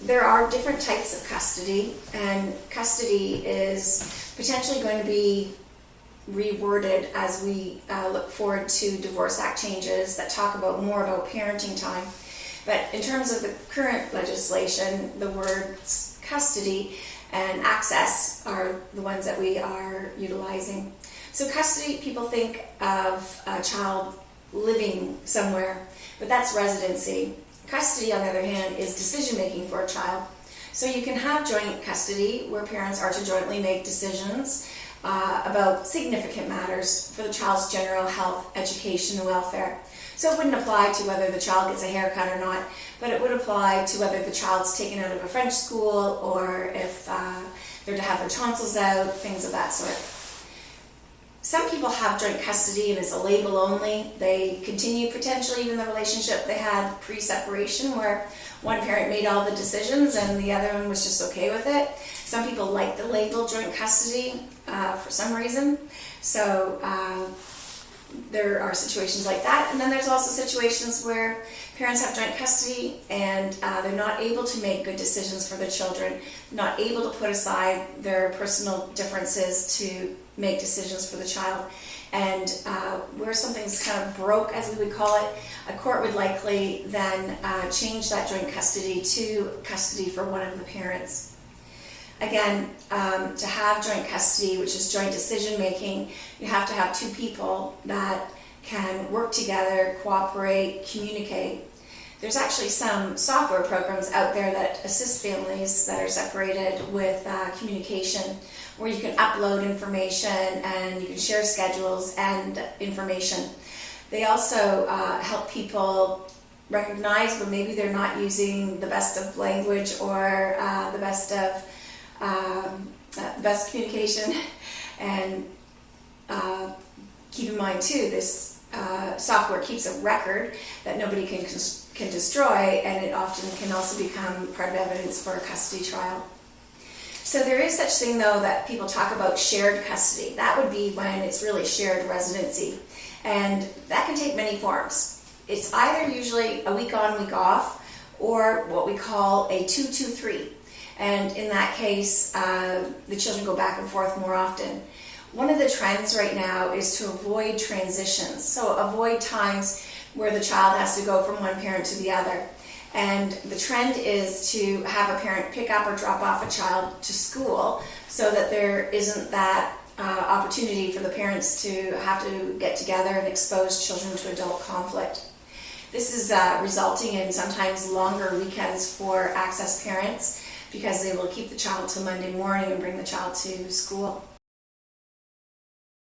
There are different types of custody, and custody is potentially going to be reworded as we look forward to Divorce Act changes that talk about more about parenting time. But in terms of the current legislation, the words custody and access are the ones that we are utilizing. So custody, people think of a child living somewhere, but that's residency. Custody, on the other hand, is decision making for a child. So you can have joint custody where parents are to jointly make decisions about significant matters for the child's general health, education, and welfare. So it wouldn't apply to whether the child gets a haircut or not, but it would apply to whether the child's taken out of a French school or if they're to have their tonsils out, things of that sort. Some people have joint custody and it's a label only. They continue potentially even the relationship they had pre-separation where one parent made all the decisions and the other one was just okay with it. Some people like the label joint custody for some reason. So there are situations like that. And then there's also situations where parents have joint custody and they're not able to make good decisions for their children, not able to put aside their personal differences to make decisions for the child. And where something's kind of broke, as we would call it, a court would likely then change that joint custody to custody for one of the parents. Again, to have joint custody, which is joint decision making, you have to have two people that can work together, cooperate, communicate. There's actually some software programs out there that assist families that are separated with communication, where you can upload information and you can share schedules and information. They also help people recognize when maybe they're not using the best of language or the best communication. And keep in mind too, this software keeps a record that nobody can destroy, and it often can also become part of evidence for a custody trial. So there is such thing though that people talk about shared custody. That would be when it's really shared residency, and that can take many forms. It's either usually a week on, week off, or what we call a 2-2-3. And in that case, the children go back and forth more often. One of the trends right now is to avoid transitions, so avoid times where the child has to go from one parent to the other. And the trend is to have a parent pick up or drop off a child to school so that there isn't that opportunity for the parents to have to get together and expose children to adult conflict. This is resulting in sometimes longer weekends for access parents because they will keep the child till Monday morning and bring the child to school.